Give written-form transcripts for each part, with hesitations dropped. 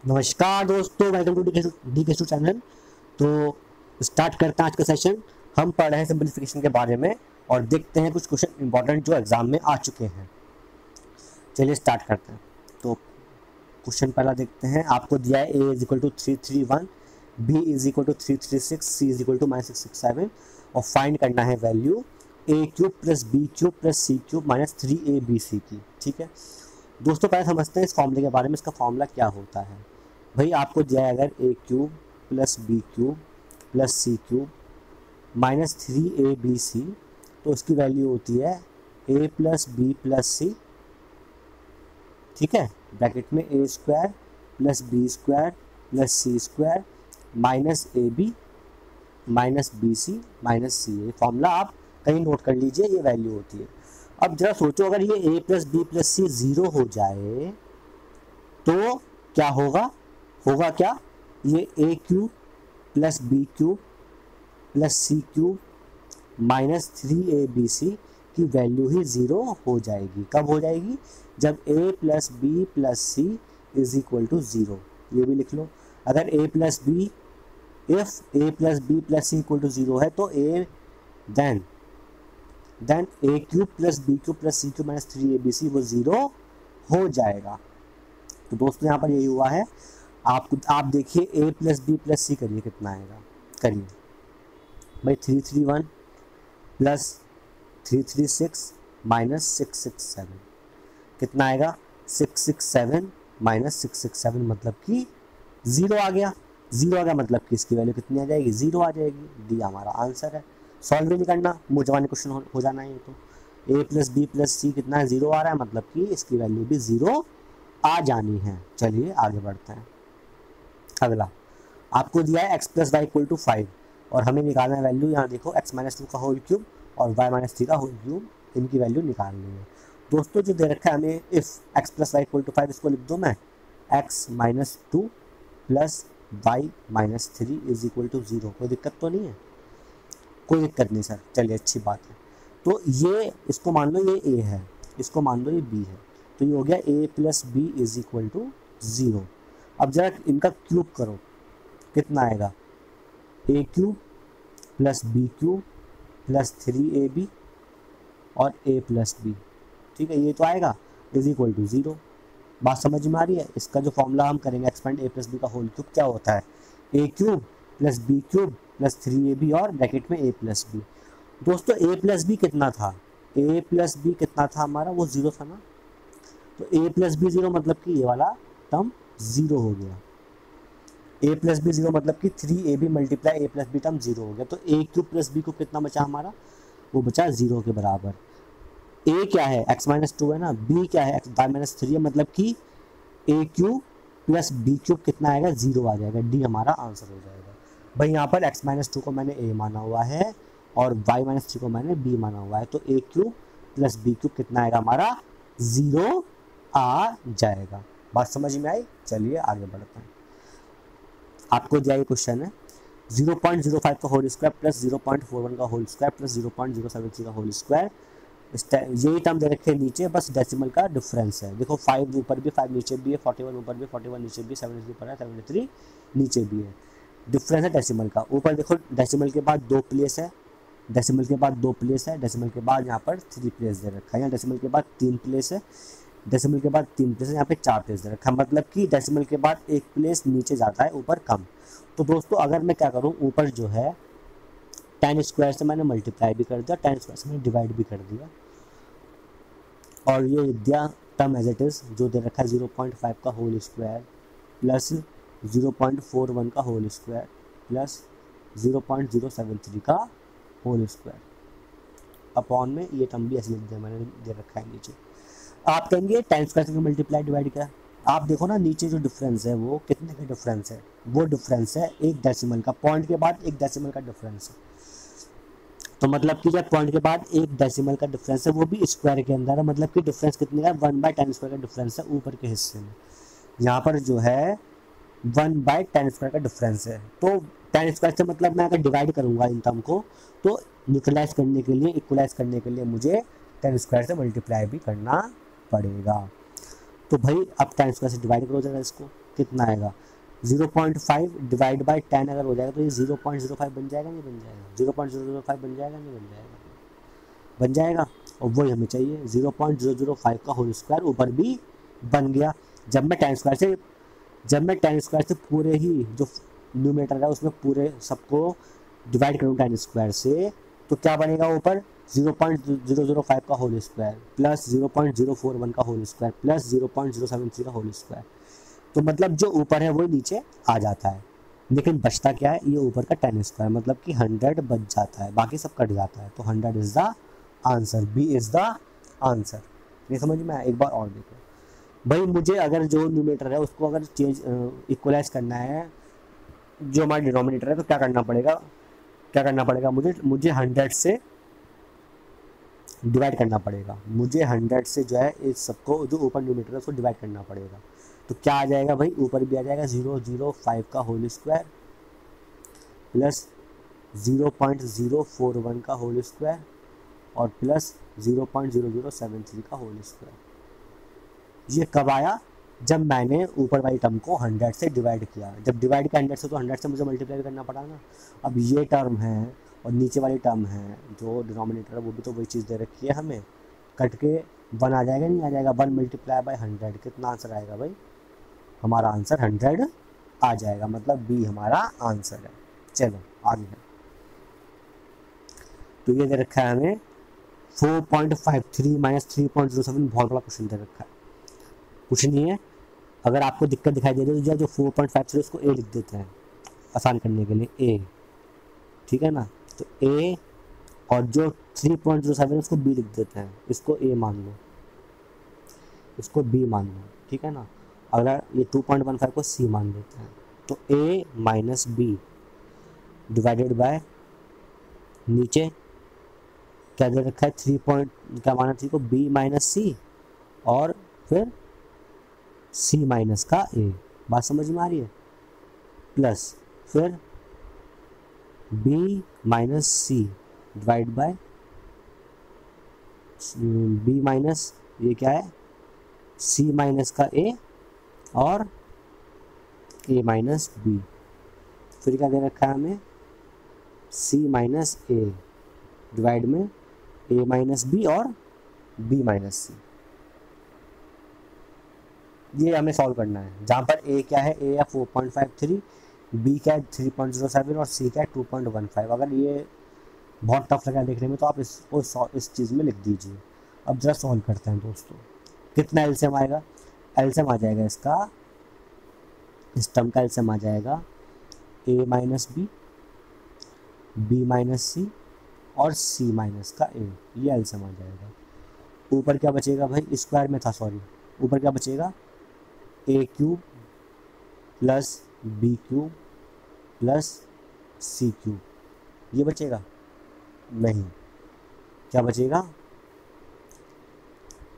नमस्कार दोस्तों, welcome to D के चैनल। तो स्टार्ट करते हैं आज का सेशन। हम पढ़ रहे हैं सिंपलीफिकेशन के बारे में और देखते हैं कुछ क्वेश्चन इंपॉर्टेंट जो एग्जाम में आ चुके हैं। चलिए स्टार्ट करते हैं। तो क्वेश्चन पहला देखते हैं। आपको दिया है a is equal to 331, b is equal to 336, c is equal to -667 और फाइंड करना है value a cube plus B cube plus C cube minus 3abc की। ठीक है दोस्तों, पहले समझते हैं इस फॉर्मूले के बारे में। इसका फॉर्मूला क्या होता है। भाई आपको दिया है अगर a cube plus B cube plus C cube minus 3abc, तो उसकी वैल्यू होती है a plus B plus c. ठीक है, ब्रैकेट में a square plus b square plus c square minus a b minus b c minus c. ये formula आप कहीं नोट कर लीजिए, ये वैल्यू होती है। अब जरा सोचो, अगर ये a plus B plus C zero हो जाए तो क्या होगा। होगा क्या, ये a cube plus B cube plus C cube minus 3abc की वैल्यू ही ज़ीरो हो जाएगी। कब हो जाएगी, जब a plus B plus C is equal to zero. ये भी लिख लो, अगर a plus B, if a plus B plus C equal to zero है तो a then a cube plus B cube plus C cube minus 3abc वो zero हो जाएगा। तो दोस्तों यहाँ पर यही हुआ है। आप देखिए a प्लस बी प्लस सी करिए, कितना आएगा। करिए भाई, 331 प्लस 336 माइनस 667 कितना आएगा। 667 माइनस 667 मतलब कि ज़ीरो आ गया। ज़ीरो आ गया मतलब कि इसकी वैल्यू कितनी आ जाएगी, ज़ीरो आ जाएगी। डी हमारा आंसर है। सॉल्व भी नहीं करना, मुँह जवानी क्वेश्चन हो जाना है। तो a प्लस बी प्लस सी कितना है, ज़ीरो आ रहा है, मतलब कि इसकी वैल्यू भी ज़ीरो आ जानी है। चलिए आगे बढ़ते हैं। अगला आपको दिया है x plus Y equal to 5 और हमें निकालना है वैल्यू। यहाँ देखो x माइनस 2 का होल क्यूब और y माइनस 3 का होल क्यूब, इनकी वैल्यू निकालनी है। दोस्तों जो दे रखा है हमें, if x plus Y equal to 5, इसको लिख दो मैं x minus 2 plus Y minus 3 is equal to 0। कोई दिक्कत तो नहीं है, कोई दिक्कत नहीं सर। चलिए अच्छी बात है। तो ये इसको मान लो ये a है, इसको मान लो ये b है, तो ये हो गया a plus B is equal to 0। अब जरा इनका क्यूब करो, कितना आएगा, a cube plus B cube plus 3ab और a प्लस बी। ठीक है, ये तो आएगा इज इक्वल टू 0। बात समझ में आ रही है। इसका जो फॉर्मूला हम करेंगे एक्सपेंड a प्लस बी का होल क्यूब क्या होता है, a cube plus B cube plus 3ab और ब्रैकेट में a प्लस बी। दोस्तों a प्लस बी कितना था, a प्लस बी कितना था हमारा, वो 0 था ना। तो a प्लस बी 0 मतलब कि ये वाला टर्म 0 हो गया। a प्लस बी 0 मतलब कि 3ab multiply a plus B term 0 हो गया। तो a cube plus B cube कितना बचा हमारा, वो बचा 0 के बराबर। a क्या है, x माइनस 2 है ना, b क्या है, y माइनस 3 है, मतलब कि a cube plus B cube कितना आएगा, 0 आ जाएगा। डी हमारा आंसर हो जाएगा। भाई यहाँ पर x माइनस 2 को मैंने a माना हुआ है और y माइनस 3 को मैंने b माना हुआ है, तो a cube plus B cube कितना आएगा हमारा, 0 आ जाएगा। बात समझ में आई। चलिए आगे बढ़ते हैं। आपको दिया ये क्वेश्चन है 0.05 का होल स्क्वायर प्लस 0.41 का होल स्क्वायर प्लस 0.073 का होल स्क्वायर। यही टर्म दे रखे नीचे, बस डेसिमल का डिफरेंस है। देखो 5 ऊपर भी 5 नीचे भी है, 41 ऊपर भी 41 नीचे भी, 73 ऊपर है 73 नीचे भी है। डिफरेंस है डेसिमल का। ऊपर देखो डेसिमल के बाद 2 प्लेस है, डेसिमल के बाद 2 प्लेस है, डेसिमल के बाद यहाँ पर 3 प्लेस दे रखा है। यहाँ डेसिमल के बाद 3 प्लेस है, डेसिमल के बाद 3 प्लेस है, यहाँ पे 4 प्लेस दे रखा है, मतलब कि डेसिमल के बाद 1 प्लेस नीचे जाता है, ऊपर कम। तो दोस्तों अगर मैं क्या करूँ, ऊपर जो है 10 स्क्वायर से मैंने मल्टीप्लाई भी कर दिया, 10 स्क्वायर से मैंने डिवाइड भी कर दिया, और ये दिया टर्म एज इट इज़ जो दे रखा है 0.5 का होल स्क्वायर प्लस 0.41 का होल स्क्वायर प्लस 0.073 का होल स्क्वायर अपॉन में ये टर्म भी ऐसे लिख दिया मैंने, दे रखा है नीचे। आप कहेंगे 10 स्क्वायर से मल्टीप्लाई डिवाइड किया, आप देखो ना नीचे जो डिफरेंस है वो कितने का डिफरेंस है, वो डिफरेंस है एक डेसिमल का, पॉइंट के बाद एक डेसिमल का डिफरेंस है। तो मतलब कि जब पॉइंट के बाद एक डेसिमल का डिफरेंस है, वो भी स्क्वायर के अंदर है, मतलब कि डिफरेंस कितने का, 1/10 स्क्वायर का डिफरेंस है ऊपर के हिस्से में। यहाँ पर जो है 1/10 स्क्वायर का डिफरेंस है। तो 10 स्क्वायर से मतलब मैं अगर डिवाइड करूँगा इन टर्म को, तो न्यूट्रलाइज करने के लिए, इक्वलाइज करने के लिए मुझे 10 स्क्वायर से मल्टीप्लाई भी करना पड़ेगा। तो भाई अब 10 स्क्वायर से डिवाइड करो जरा इसको, कितना आएगा 0.5 डिवाइड बाई 10 अगर हो जाएगा तो ये 0.05 बन जाएगा नहीं बन जाएगा, 0.005 बन जाएगा नहीं बन जाएगा, बन जाएगा। और वही हमें चाहिए 0.005 का होल स्क्वायर ऊपर भी बन गया। जब मैं 10 स्क्वायर से पूरे ही जो न्यूमरेटर है उसमें पूरे सबको डिवाइड करूँ 10 स्क्वायर से, तो क्या बनेगा ऊपर 0.005 का होल स्क्वायर प्लस 0.041 का होल स्क्वायर प्लस 0.073 का होल स्क्वायर। तो मतलब जो ऊपर है वो नीचे आ जाता है, लेकिन बचता क्या है, ये ऊपर का 10 स्क्वायर, मतलब कि 100 बच जाता है, बाकी सब कट जाता है। तो 100 is the answer, B is the answer. ये समझ में आया? एक बार और देखो भाई, मुझे अगर जो न्यूमरेटर है उसको अगर चेंज इक्वलाइज करना है जो हमारा डिनोमिनेटर है, तो क्या करना पड़ेगा मुझे 100 से डिवाइड करना पड़ेगा, मुझे 100 से जो है इस सबको जो ऊपर न्यूमरेटर है उसको डिवाइड करना पड़ेगा। तो क्या आ जाएगा भाई, ऊपर भी आ जाएगा 0.005 का होल स्क्वायर प्लस 0.041 का होल स्क्वायर और प्लस 0.0073 का होल स्क्वायर। ये कब आया, जब मैंने ऊपर वाली टर्म को 100 से डिवाइड किया। जब डिवाइड किया 100 से तो 100 से मुझे मल्टीप्लाई करना पड़ा ना। अब ये टर्म है और नीचे वाली टर्म है जो डिनोमिनेटर है वो भी तो वही चीज़ दे रखी है हमें, कट के 1 आ जाएगा नहीं आ जाएगा, 1 मल्टीप्लाई बाई 100 कितना आंसर आएगा भाई, हमारा आंसर 100 आ जाएगा, मतलब बी हमारा आंसर है। चलो आगे है, तो ये दे रखा है हमें 4.53 माइनस 3.07, बहुत बड़ा क्वेश्चन दे रखा है। कुछ नहीं है, अगर आपको दिक्कत दिखाई दे रही है तो जो 4.53 उसको ए लिख देते हैं आसान करने के लिए, ए, ठीक है ना। तो ए और जो 3.07 उसको बी लिख देते हैं, इसको ए मान लो, इसको बी मान लो, ठीक है ना। अगर ये 2.15 को सी मान लेते हैं तो ए माइनस बी डिवाइडेड बाय नीचे क्या दे रखा है क्या माना 3 को, बी माइनस सी और फिर सी माइनस का ए, बात समझ में आ रही है, प्लस फिर B minus C divide by B minus ये क्या है सी माइनस का ए और ए माइनस बी, फिर क्या दे रखा है हमें सी माइनस ए डिवाइड में ए माइनस बी और बी माइनस सी। ये हमें सॉल्व करना है, जहाँ पर ए क्या है, ए है 4.53, बी क्या है 3.07 और सी क्या है 2.15। अगर ये बहुत टफ लगा देखने में तो आप इस चीज़ में लिख दीजिए। अब जरा सॉल्व करते हैं दोस्तों, कितना एलसीएम आएगा, एलसीएम आ जाएगा इसका, इस टर्म का एलसीएम आ जाएगा ए minus B, B minus c और सी माइनस का ए, ये एलसीएम आ जाएगा। ऊपर क्या बचेगा भाई, स्क्वायर में था सॉरी, ऊपर क्या बचेगा a cube plus B cube plus C cube, ये बचेगा नहीं, क्या बचेगा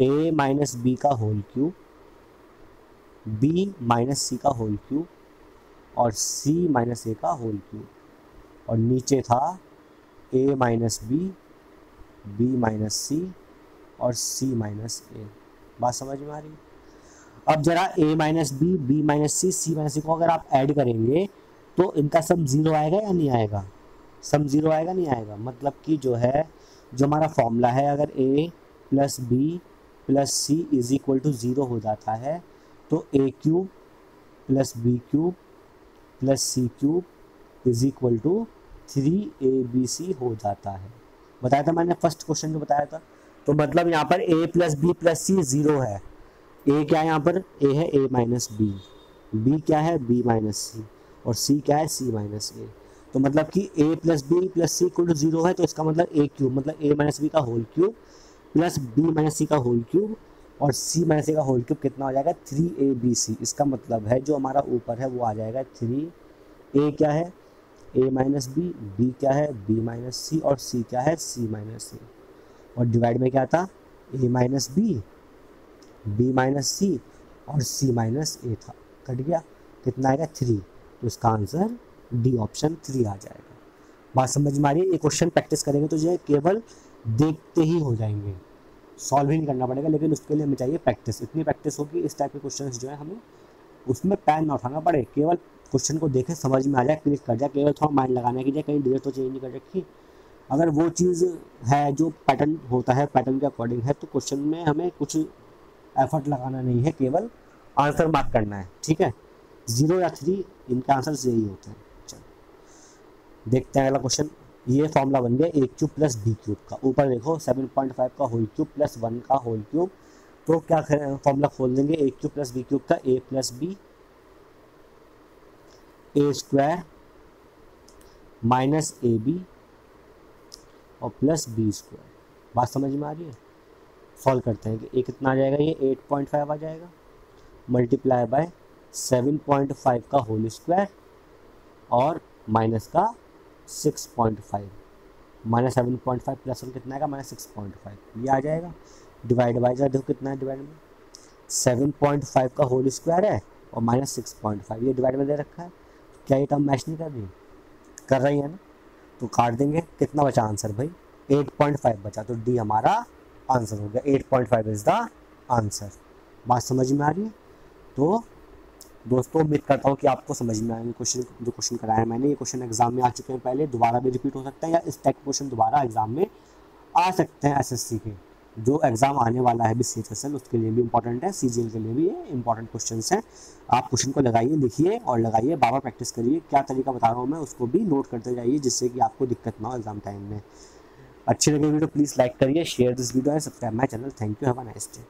ए माइनस बी का whole cube, b minus c का होल क्यूब और सी माइनस ए का होल क्यूब, और नीचे था ए minus B, B minus c और सी माइनस ए। बात समझ में आ रही है? अब जरा ए माइनस बी, बी माइनस सी, सी माइनस सी को अगर आप ऐड करेंगे तो इनका सम जीरो आएगा या नहीं आएगा, सम जीरो आएगा नहीं आएगा, मतलब कि जो है जो हमारा फॉर्मूला है, अगर a plus B plus C is equal to zero हो जाता है तो a cube plus B cube plus C cube is equal to 3abc हो जाता है। बताया था मैंने फर्स्ट क्वेश्चन जो बताया था। तो मतलब यहाँ पर a plus B plus C zero है, a क्या है यहाँ पर, a है a माइनस बी, b क्या है b माइनस सी और c क्या है c माइनस ए। तो मतलब कि a plus B plus C equal to zero है, तो इसका मतलब a क्यूब मतलब a माइनस बी का whole cube plus b minus c का होल क्यूब और c माइनस ए का होल क्यूब कितना हो जाएगा 3abc। इसका मतलब है जो हमारा ऊपर है वो आ जाएगा 3, a क्या है a माइनस बी, बी क्या है b माइनस सी और c क्या है c माइनस सी, और डिवाइड में क्या था a minus b, b minus c और c माइनस ए था, कट गया, कितना आएगा 3। तो इसका आंसर डी ऑप्शन 3 आ जाएगा। बात समझ में आ रही है? ये क्वेश्चन प्रैक्टिस करेंगे तो जो है केवल देखते ही हो जाएंगे, सॉल्व ही नहीं करना पड़ेगा, लेकिन उसके लिए हमें चाहिए प्रैक्टिस। इतनी प्रैक्टिस होगी इस टाइप के क्वेश्चन जो है हमें उसमें पेन ना उठाना पड़े, केवल क्वेश्चन को देखें, समझ में आ जाए, क्लिक कर जाए, केवल थोड़ा माइंड लगाने की जाए कहीं डिजिट तो चेंज नहीं कर रखी। अगर वो चीज़ है जो पैटर्न होता है, पैटर्न के अकॉर्डिंग है, तो क्वेश्चन में हमें कुछ एफर्ट लगाना नहीं है, केवल आंसर मार्क करना है। ठीक है, 0 या 3 इनके आंसर यही होते हैं। चलो देखते हैं अगला क्वेश्चन। ये फॉर्मूला बन गया ए क्यूब प्लस बी क्यूब का। ऊपर देखो 7.5 का होल क्यूब प्लस 1 का होल क्यूब। तो क्या फॉर्मूला खोल देंगे, a cube plus B cube का, a plus b a square minus a b और प्लस बी स्क्वायर। बात समझ में आ रही है? सॉल्व करते हैं कि ए कितना आ जाएगा, ये 8.5 आ जाएगा, मल्टीप्लाई बाय 7.5 का होल स्क्वायर और माइनस का 6.5, माइनस 7.5 प्लस 1 कितना आएगा, माइनस 6.5, ये आ जाएगा। डिवाइड बाय जरा देखो कितना है डिवाइड में, 7.5 का होल स्क्वायर है और माइनस 6.5, ये डिवाइड में दे रखा है। क्या ये टर्म मैच नहीं कर रही? कर रही है ना, तो काट देंगे। कितना बचा आंसर भाई, 8.5 बचा, तो डी हमारा आंसर हो गया। 8.5 इज द आंसर। बात समझ में आ रही है? तो दोस्तों उम्मीद करता हूँ कि आपको समझ में आएंगे क्वेश्चन, जो क्वेश्चन कराया मैंने। ये क्वेश्चन एग्जाम में आ चुके हैं पहले, दोबारा भी रिपीट हो सकता है, या इस टाइप क्वेश्चन दोबारा एग्जाम में आ सकते हैं। एसएससी के जो एग्ज़ाम आने वाला है BCHSL, उसके लिए भी इंपॉर्टेंट है, CGL के लिए भी ये इंपॉर्टेंट क्वेश्चन हैं। आप क्वेश्चन को लगाइए, लिखिए और लगाइए, बार बार प्रैक्टिस करिए। क्या तरीका बता रहा हूँ मैं, उसको भी नोट करते जाइए, जिससे कि आपको दिक्कत ना हो एग्जाम टाइम में। अच्छी लगे वीडियो प्लीज़ लाइक करिए, share this video and subscribe my channel. Thank you, have a nice day.